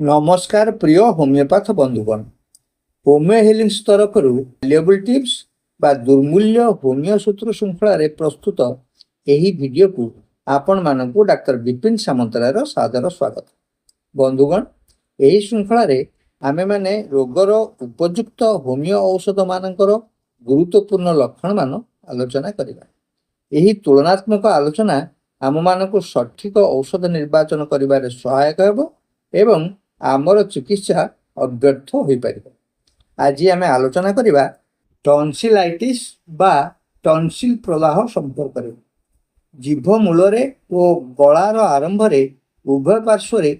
নমস্কার প্রিয় হোমিওপ্যাথ বন্ধুগণ, হোমিও হিলিংস তরফରୁ ଭ୍ୟାଲୁଏବଲ୍ ଟିପ୍ସ ବା ଦୁର୍ମୂଲ୍ୟ ହୋମିଓ ସୂତ୍ର ଶୃଙ୍ଖଳାରେ ପ୍ରସ୍ତୁତ ଏହି ଭିଡ଼ିଓକୁ ଆପଣମାନଙ୍କୁ ଡାକ୍ତର ବିପିନ ସାମନ୍ତରାୟର ସାଦର ସ୍ୱାଗତ। ବନ୍ଧୁଗଣ, ଏହି ଶୃଙ୍ଖଳାରେ ଆମେମାନେ ରୋଗର ଉପଯୁକ୍ତ ହୋମିଓ ଔଷଧମାନଙ୍କର ଗୁରୁତ୍ୱପୂର୍ଣ୍ଣ ଲକ୍ଷଣମାନ ଆଲୋଚନା କରିବା। ଏହି ତୁଳନାତ୍ମକ ଆଲୋଚନା ଆମମାନଙ୍କୁ ସଠିକ ଔଷଧ ନିର୍ବାଚନ କରିବାରେ ସହାୟକ ହେବ ଏବଂ ଆମର ଚିକିତ୍ସା ଅବ୍ୟର୍ଥ ହୋଇପାରିବ। ଆଜି ଆମେ ଆଲୋଚନା କରିବା ଟନସିଲାଇଟିସ୍ ବା ଟନସିଲ୍ ପ୍ରଦାହ ସମ୍ପର୍କରେ। ଜିଭ ମୂଳରେ ଓ ଗଳାର ଆରମ୍ଭରେ ଉଭୟ ପାର୍ଶ୍ୱରେ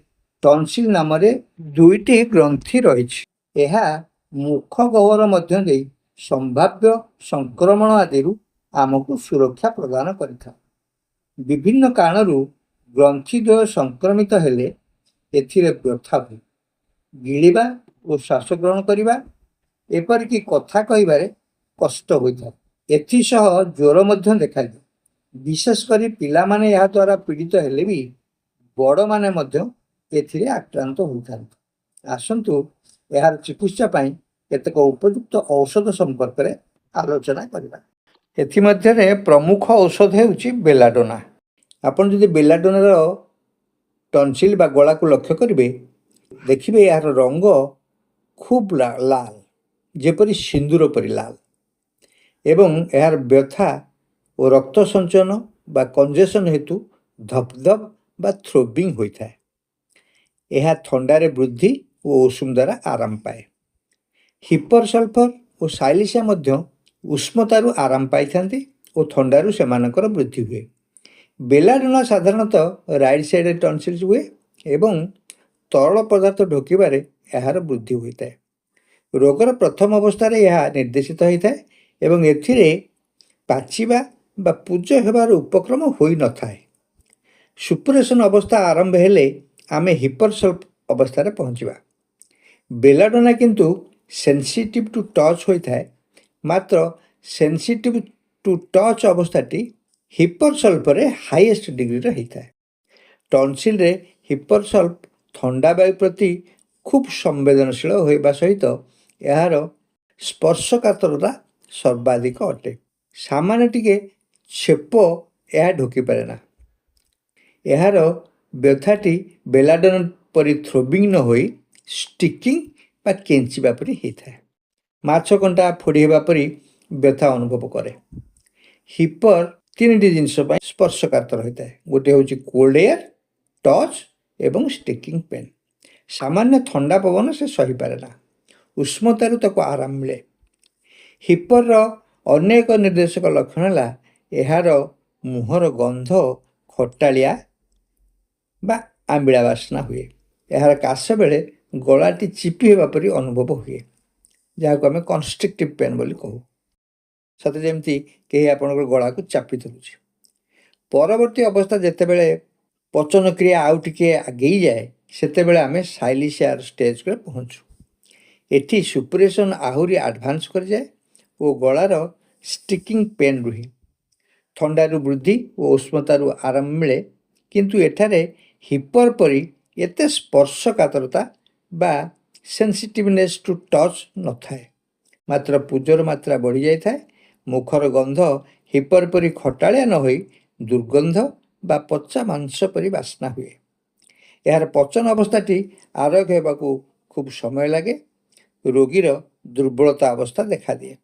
ଟନସିଲ୍ ନାମରେ ଦୁଇଟି ଗ୍ରନ୍ଥି ରହିଛି। ଏହା ମୁଖ ଗହ୍ୱର ମଧ୍ୟ ଦେଇ ସମ୍ଭାବ୍ୟ ସଂକ୍ରମଣ ଆଦିରୁ ଆମକୁ ସୁରକ୍ଷା ପ୍ରଦାନ କରିଥାଏ। ବିଭିନ୍ନ କାରଣରୁ ଗ୍ରନ୍ଥି ଦ୍ୱୟ ସଂକ୍ରମିତ ହେଲେ ଏଥିରେ ବ୍ୟଥା ହୁଏ, ଗିଳିବା ଓ ଶ୍ୱାସ ଗ୍ରହଣ କରିବା, ଏପରିକି କଥା କହିବାରେ କଷ୍ଟ ହୋଇଥାଏ। ଏଥିସହ ଜ୍ୱର ମଧ୍ୟ ଦେଖାଦିଏ। ବିଶେଷ କରି ପିଲାମାନେ ଏହା ଦ୍ୱାରା ପୀଡ଼ିତ ହେଲେ ବି ବଡ଼ମାନେ ମଧ୍ୟ ଏଥିରେ ଆକ୍ରାନ୍ତ ହୋଇଥାନ୍ତି। ଆସନ୍ତୁ ଏହାର ଚିକିତ୍ସା ପାଇଁ କେତେକ ଉପଯୁକ୍ତ ଔଷଧ ସମ୍ପର୍କରେ ଆଲୋଚନା କରିବା। ଏଥିମଧ୍ୟରେ ପ୍ରମୁଖ ଔଷଧ ହେଉଛି ବେଲାଡୋନା। ଆପଣ ଯଦି ବେଲାଡୋନାର ଟନସିଲ୍ ବା ଗଳାକୁ ଲକ୍ଷ୍ୟ କରିବେ, ଦେଖିବେ ଏହାର ରଙ୍ଗ ଖୁବ୍ ଲାଲ, ଯେପରି ସିନ୍ଦୁର ପରି ଲାଲ, ଏବଂ ଏହାର ବ୍ୟଥା ଓ ରକ୍ତ ସଞ୍ଚୟନ ବା କଞ୍ଜେସନ୍ ହେତୁ ଧପଧପ ବା ଥ୍ରୋବିଂ ହୋଇଥାଏ। ଏହା ଥଣ୍ଡାରେ ବୃଦ୍ଧି ଓ ଉଷୁମ ଦ୍ୱାରା ଆରାମ ପାଏ। ହିପର ସଲଫର ଓ ସାଇଲିସିଆ ମଧ୍ୟ ଉଷ୍ମତାରୁ ଆରାମ ପାଇଥାନ୍ତି ଓ ଥଣ୍ଡାରୁ ସେମାନଙ୍କର ବୃଦ୍ଧି ହୁଏ। ବେଲାଡୋନା ସାଧାରଣତଃ ରାଇଟ୍ ସାଇଡ଼୍ରେ ଟନସିଲ୍ସ ହୁଏ ଏବଂ ତରଳ ପଦାର୍ଥ ଢୋକିବାରେ ଏହାର ବୃଦ୍ଧି ହୋଇଥାଏ। ରୋଗର ପ୍ରଥମ ଅବସ୍ଥାରେ ଏହା ନିର୍ଦ୍ଦେଶିତ ହୋଇଥାଏ ଏବଂ ଏଥିରେ ପାଚିବା ବା ପୂଜ ହେବାର ଉପକ୍ରମ ହୋଇନଥାଏ। ସୁପୁରେସନ୍ ଅବସ୍ଥା ଆରମ୍ଭ ହେଲେ ଆମେ ହିପର ସଲ୍ଫ ଅବସ୍ଥାରେ ପହଞ୍ଚିବା। ବେଲାଡୋନା କିନ୍ତୁ ସେନ୍ସିଟିଭ୍ ଟୁ ଟଚ୍ ହୋଇଥାଏ, ମାତ୍ର ସେନ୍ସିଟିଭ୍ ଟୁ ଟଚ୍ ଅବସ୍ଥାଟି ହିପର ସଲ୍ଫରେ ହାଇଏଷ୍ଟ ଡିଗ୍ରୀର ହୋଇଥାଏ। ଟନସିଲ୍ରେ ହିପର ସଲ୍ଫ ଥଣ୍ଡା ବାୟୁ ପ୍ରତି ଖୁବ୍ ସମ୍ବେଦନଶୀଳ ହେବା ସହିତ ଏହାର ସ୍ପର୍ଶକାତରତା ସର୍ବାଧିକ ଅଟେ। ସାମାନ୍ୟ ଟିକେ ଛେପ ଏହା ଢୋକିପାରେ ନା। ଏହାର ବ୍ୟଥାଟି ବେଲାଡୋନା ପରି ଥ୍ରୋବିଂ ନ ହୋଇ ଷ୍ଟିକିଂ ବା କେଞ୍ଚିବା ପରି ହୋଇଥାଏ। ମାଛ କଣ୍ଟା ଫୋଡ଼ି ହେବା ପରି ବ୍ୟଥା ଅନୁଭବ କରେ। ହିପର ତିନିଟି ଜିନିଷ ପାଇଁ ସ୍ପର୍ଶକାତର ହୋଇଥାଏ। ଗୋଟିଏ ହେଉଛି କୋଲ୍ଡ ଏୟାର, ଟଚ୍ ଏବଂ ଷ୍ଟିକିଂ ପେନ୍। ସାମାନ୍ୟ ଥଣ୍ଡା ପବନ ସେ ସହିପାରେ ନା, ଉଷ୍ମତାରୁ ତାକୁ ଆରାମ ମିଳେ। ହିପରର ଅନ୍ୟ ଏକ ନିର୍ଦ୍ଦେଶକ ଲକ୍ଷଣ ହେଲା ଏହାର ମୁହଁର ଗନ୍ଧ ଖଟାଳିଆ ବା ଆମ୍ବିଳା ବାସ୍ନା ହୁଏ। ଏହାର କାଶ ବେଳେ ଗଳାଟି ଚିପି ହେବା ପରି ଅନୁଭବ ହୁଏ, ଯାହାକୁ ଆମେ କନଷ୍ଟ୍ରିକ୍ଟିଭ୍ ପେନ୍ ବୋଲି କହୁ। ସତେ ଯେମିତି କେହି ଆପଣଙ୍କର ଗଳାକୁ ଚାପି ଧରୁଛି। ପରବର୍ତ୍ତୀ ଅବସ୍ଥା ଯେତେବେଳେ ପଚନ କ୍ରିୟା ଆଉ ଟିକିଏ ଆଗେଇ ଯାଏ, ସେତେବେଳେ ଆମେ ସାଇଲିସିଆର ଷ୍ଟେଜ୍ରେ ପହଞ୍ଚୁ। ଏଠି ସୁପୁରେସନ୍ ଆହୁରି ଆଡ଼ଭାନ୍ସ କରିଯାଏ ଓ ଗଳାର ଷ୍ଟିକିଂ ପେନ୍ ରୁହେ। ଥଣ୍ଡାରୁ ବୃଦ୍ଧି ଓ ଉଷ୍ମତାରୁ ଆରାମ ମିଳେ, କିନ୍ତୁ ଏଠାରେ ହିପର ପରି ଏତେ ସ୍ପର୍ଶକାତରତା ବା ସେନ୍ସିଟିଭନେସ୍ ଟୁ ଟଚ୍ ନଥାଏ, ମାତ୍ର ପୂଜର ମାତ୍ରା ବଢ଼ିଯାଇଥାଏ। ମୁଖର ଗନ୍ଧ ହିପର ପରି ଖଟାଳିଆ ନ ହୋଇ ଦୁର୍ଗନ୍ଧ ବା ପଚା ମାଂସ ପରି ବାସ୍ନା ହୁଏ। ଏହାର ପଚନ ଅବସ୍ଥାଟି ଆରୋଗ୍ୟ ହେବାକୁ ଖୁବ୍ ସମୟ ଲାଗେ। ରୋଗୀର ଦୁର୍ବଳତା ଅବସ୍ଥା ଦେଖାଦିଏ।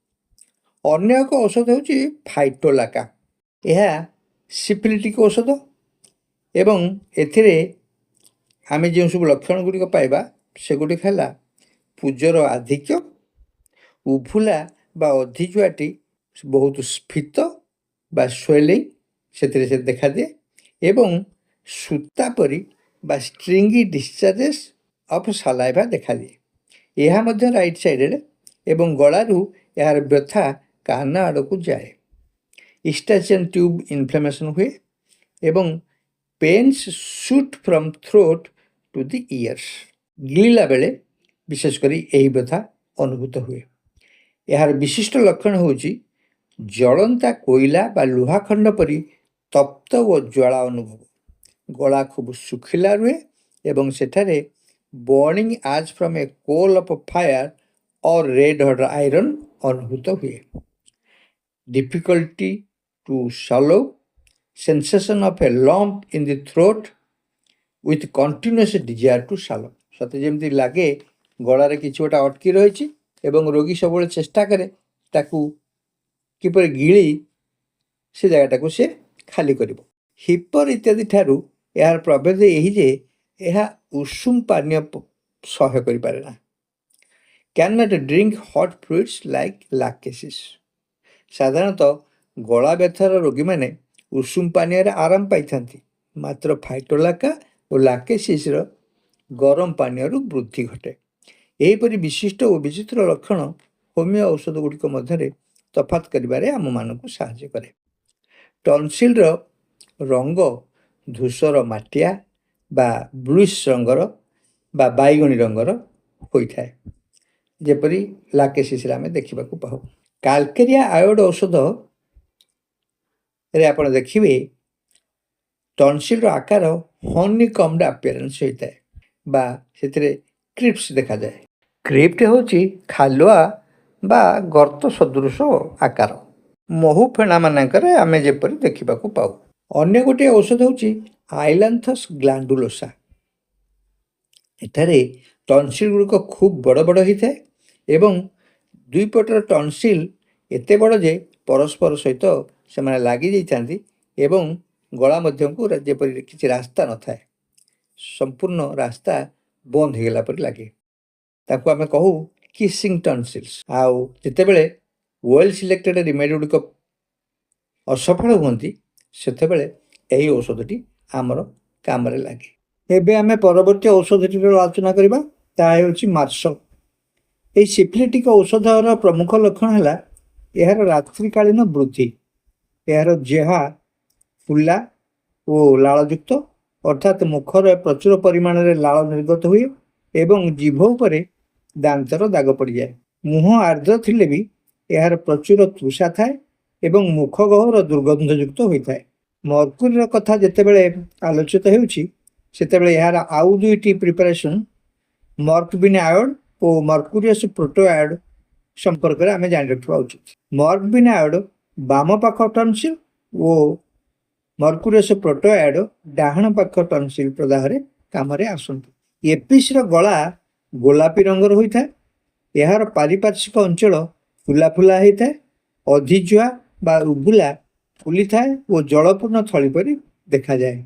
ଅନ୍ୟ ଏକ ଔଷଧ ହେଉଛି ଫାଇଟୋଲାକା। ଏହା ସିଫିଲିଟିକ୍ ଔଷଧ ଏବଂ ଏଥିରେ ଆମେ ଯେଉଁ ସବୁ ଲକ୍ଷଣ ଗୁଡ଼ିକ ପାଇବା, ସେଗୁଡ଼ିକ ହେଲା ପୂଜର ଆଧିକ୍ୟ, ଉଭୁଲା ବା ଅଧିଜୁଆଟି ବହୁତ ସ୍ଫୀତ ବା ସ୍ୱେଲିଂ ସେଥିରେ ସେ ଦେଖାଦିଏ ଏବଂ ସୂତା ପରି ବା ଷ୍ଟ୍ରିଙ୍ଗି ଡିସଚାର୍ଜେସ୍ ଅଫ୍ ସାଲାଇଭା ଦେଖାଦିଏ। ଏହା ମଧ୍ୟ ରାଇଟ୍ ସାଇଡ଼୍ରେ ଏବଂ ଗଳାରୁ ଏହାର ବ୍ୟଥା କାନ ଆଡ଼କୁ ଯାଏ। ଇଷ୍ଟାଚିଆନ୍ ଟ୍ୟୁବ୍ ଇନଫ୍ଲାମେସନ୍ ହୁଏ ଏବଂ pains shoot from throat to the ears. ଗିଳିଲା ବେଳେ ବିଶେଷ କରି ଏହି ବ୍ୟଥା ଅନୁଭୂତ ହୁଏ। ଏହାର ବିଶିଷ୍ଟ ଲକ୍ଷଣ ହେଉଛି ଜଳନ୍ତା କୋଇଲା ବା ଲୁହାଖଣ୍ଡ ପରି ତପ୍ତ ଓ ଜ୍ୱାଳା ଅନୁଭବ। ଗଳା ଖୁବ୍ ଶୁଖିଲା ରୁହେ ଏବଂ ସେଠାରେ burning as from a coal of fire or red hot iron ଅନୁଭୂତ ହୁଏ। difficulty to swallow, sensation of a lump in the throat with continuous desire to swallow। ସତେ ଯେମିତି ଲାଗେ ଗଳାରେ କିଛି ଗୋଟେ ଅଟକି ରହିଛି ଏବଂ ରୋଗୀ ସବୁବେଳେ ଚେଷ୍ଟା କରେ ତାକୁ କିପରି ଗିଳି ସେ ଜାଗାଟାକୁ ସେ ଖାଲି କରିବ। ହିପର ଇତ୍ୟାଦି ଠାରୁ ଏହାର ପ୍ରଭେଦ ଏହି ଯେ ଏହା ଉଷୁମ ପାନୀୟ ସହ୍ୟ କରିପାରେ ନା। cannot drink hot fluids like ଲାକେସିସ୍। ସାଧାରଣତଃ ଗଳା ବ୍ୟଥାର ରୋଗୀମାନେ ଉଷୁମ ପାନୀୟରେ ଆରାମ ପାଇଥାନ୍ତି, ମାତ୍ର ଫାଇଟୋଲାକା ଓ ଲାକେସିସ୍ର ଗରମ ପାନୀୟରୁ ବୃଦ୍ଧି ଘଟେ। ଏହିପରି ବିଶିଷ୍ଟ ଓ ବିଚିତ୍ର ଲକ୍ଷଣ ହୋମିଓ ଔଷଧ ଗୁଡ଼ିକ ମଧ୍ୟରେ ତଫାତ କରିବାରେ ଆମମାନଙ୍କୁ ସାହାଯ୍ୟ କରେ। ଟନସିଲ୍ର ରଙ୍ଗ ଧୂସର ମାଟିଆ ବା ବ୍ଲୁଇସ୍ ରଙ୍ଗର ବା ବାଇଗଣୀ ରଙ୍ଗର ହୋଇଥାଏ, ଯେପରି ଲାକେସିସ୍ରେ ଆମେ ଦେଖିବାକୁ ପାଉ। କାଲକେରିଆ ଆୟୋଡ ଔଷଧରେ ଆପଣ ଦେଖିବେ ଟନସିଲ୍ର ଆକାର ହନି କମ୍ଡ ଆପିଆରାନ୍ସ ହୋଇଥାଏ ବା ସେଥିରେ କ୍ରିପ୍ସ ଦେଖାଯାଏ। କ୍ରିପ୍ଟ ହେଉଛି ଖାଲୁଆ ବା ଗର୍ତ୍ତ ସଦୃଶ ଆକାର, ମହୁ ଫେଣାମାନଙ୍କରେ ଆମେ ଯେପରି ଦେଖିବାକୁ ପାଉ। ଅନ୍ୟ ଗୋଟିଏ ଔଷଧ ହେଉଛି ଆଇଲାନ୍ଥସ୍ ଗ୍ଲାଣ୍ଡୁଲୋସା। ଏଠାରେ ଟନସିଲ୍ ଗୁଡ଼ିକ ଖୁବ୍ ବଡ଼ ବଡ଼ ହୋଇଥାଏ ଏବଂ ଦୁଇ ପଟର ଟନସିଲ୍ ଏତେ ବଡ଼ ଯେ ପରସ୍ପର ସହିତ ସେମାନେ ଲାଗିଯାଇଥାନ୍ତି ଏବଂ ଗଳା ମଧ୍ୟକୁ ଯେପରି କିଛି ରାସ୍ତା ନଥାଏ, ସମ୍ପୂର୍ଣ୍ଣ ରାସ୍ତା ବନ୍ଦ ହୋଇଗଲା ପରି ଲାଗେ। ତାକୁ ଆମେ କହୁ କିସିଂ ଟନସିଲ୍ସ। ଆଉ ଯେତେବେଳେ ୱେଲ୍ ସିଲେକ୍ଟେଡ୍ ରିମେଡି ଗୁଡ଼ିକ ଅସଫଳ ହୁଅନ୍ତି ସେତେବେଳେ ଏହି ଔଷଧଟି ଆମର କାମରେ ଲାଗେ। ଏବେ ଆମେ ପରବର୍ତ୍ତୀ ଔଷଧଟିର ଆଲୋଚନା କରିବା, ତାହା ହେଉଛି ମାର୍ସଲ। ଏହି ସିଫିଲିଟିକ୍ ଔଷଧର ପ୍ରମୁଖ ଲକ୍ଷଣ ହେଲା ଏହାର ରାତ୍ରିକାଳୀନ ବୃଦ୍ଧି। ଏହାର ଜେହା ଫୁଲା ଓ ଲାଳଯୁକ୍ତ, ଅର୍ଥାତ୍ ମୁଖରେ ପ୍ରଚୁର ପରିମାଣରେ ଲାଳ ନିର୍ଗତ ହୁଏ ଏବଂ ଜିଭ ଉପରେ ଦାନ୍ତର ଦାଗ ପଡ଼ିଯାଏ। ମୁହଁ ଆର୍ଦ୍ର ଥିଲେ ବି ଏହାର ପ୍ରଚୁର ତୃଷା ଥାଏ ଏବଂ ମୁଖ ଗହ୍ୱର ଦୁର୍ଗନ୍ଧଯୁକ୍ତ ହୋଇଥାଏ। ମର୍କୁରୀର କଥା ଯେତେବେଳେ ଆଲୋଚିତ ହେଉଛି ସେତେବେଳେ ଏହାର ଆଉ ଦୁଇଟି ପ୍ରିପାରେସନ୍ ମର୍କବିନ୍ ଆୟୋଡ୍ ଓ ମର୍କୁରିୟସ୍ ପ୍ରୋଟୋଆୟୋଡ୍ ସମ୍ପର୍କରେ ଆମେ ଜାଣି ରଖିବା ଉଚିତ। ମର୍କବିନ୍ ଆୟୋଡ୍ ବାମ ପାଖ ଟନସିଲ୍ ଓ ମର୍କୁରିୟସ୍ ପ୍ରୋଟୋଆୟୋଡ୍ ଡାହାଣ ପାଖ ଟନସିଲ୍ ପ୍ରଦାହରେ କାମରେ ଆସନ୍ତି। ଏପିସ୍ର ଗଳା ଗୋଲାପୀ ରଙ୍ଗର ହୋଇଥାଏ। ଏହାର ପାରିପାର୍ଶ୍ୱିକ ଅଞ୍ଚଳ ଫୁଲା ଫୁଲା ହୋଇଥାଏ। ଅଧିଜୁଆ ବା ଉବୁଲା ଫୁଲିଥାଏ ଓ ଜଳପୂର୍ଣ୍ଣ ଥଳି ପରି ଦେଖାଯାଏ।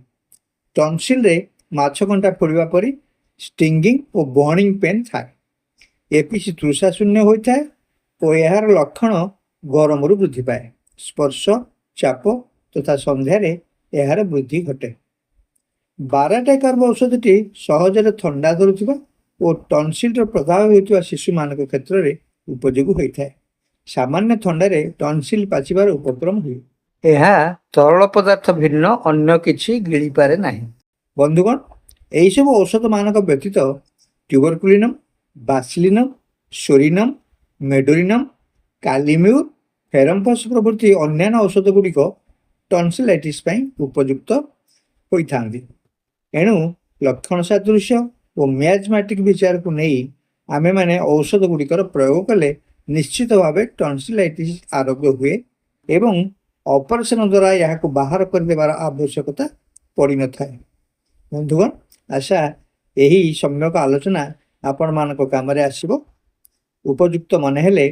ଟନସିଲ୍ରେ ମାଛକଣ୍ଟା ଫୋଡ଼ିବା ପରି ଷ୍ଟିଙ୍ଗିଂ ଓ ବର୍ଣ୍ଣିଂ ପେନ୍ ଥାଏ। ଏପିସ୍ ତୃଷା ଶୂନ୍ୟ ହୋଇଥାଏ ଓ ଏହାର ଲକ୍ଷଣ ଗରମରୁ ବୃଦ୍ଧି ପାଏ। ସ୍ପର୍ଶ, ଚାପ ତଥା ସନ୍ଧ୍ୟାରେ ଏହାର ବୃଦ୍ଧି ଘଟେ। ବାରାଟାକର୍ବ ଔଷଧଟି ସହଜରେ ଥଣ୍ଡା ଧରୁଥିବା ଓ ଟନସିଲ୍ର ପ୍ରଦାହ ହେଉଥିବା ଶିଶୁମାନଙ୍କ କ୍ଷେତ୍ରରେ ଉପଯୋଗୀ ହୋଇଥାଏ। ସାମାନ୍ୟ ଥଣ୍ଡାରେ ଟନସିଲ୍ ପାଚିବାର ଉପକ୍ରମ ହୁଏ। ଏହା ତରଳ ପଦାର୍ଥ ଭିନ୍ନ ଅନ୍ୟ କିଛି ଗିଳିପାରେ ନାହିଁ। ବନ୍ଧୁଗଣ, ଏହିସବୁ ଔଷଧମାନଙ୍କ ବ୍ୟତୀତ ଟ୍ୟୁବରକୁଲିନମ୍, ବାସିଲିନମ୍, ସୋରିନମ୍, ମେଡୋରିନମ୍, କାଲିମ୍ୟୁର, ଫେରମ୍ପସ୍ ପ୍ରଭୃତି ଅନ୍ୟାନ୍ୟ ଔଷଧ ଗୁଡ଼ିକ ଟନସିଲାଇଟିସ୍ ପାଇଁ ଉପଯୁକ୍ତ ହୋଇଥାନ୍ତି। ଏଣୁ ଲକ୍ଷଣ ସାଦୃଶ୍ୟ ଓ ମିଆଜମାଟିକ୍ ବିଚାରକୁ ନେଇ ଆମେମାନେ ଔଷଧ ଗୁଡ଼ିକର ପ୍ରୟୋଗ କଲେ ନିଶ୍ଚିତ ଭାବେ ଟନସିଲାଇଟିସ୍ ଆରୋଗ୍ୟ ହୁଏ ଏବଂ ଅପରେସନ ଦ୍ୱାରା ଏହାକୁ ବାହାର କରିଦେବାର ଆବଶ୍ୟକତା ପଡ଼ିନଥାଏ। ବନ୍ଧୁଗଣ, ଆଶା ଏହି ସମ୍ୟକ ଆଲୋଚନା ଆପଣମାନଙ୍କ କାମରେ ଆସିବ। ଉପଯୁକ୍ତ ମନେ ହେଲେ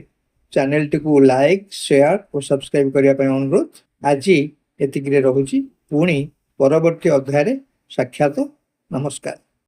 ଚ୍ୟାନେଲଟିକୁ ଲାଇକ୍, ସେୟାର ଓ ସବସ୍କ୍ରାଇବ୍ କରିବା ପାଇଁ ଅନୁରୋଧ। ଆଜି ଏତିକିରେ ରହୁଛି, ପୁଣି ପରବର୍ତ୍ତୀ ଅଧ୍ୟାୟରେ ସାକ୍ଷାତ। ନମସ୍କାର।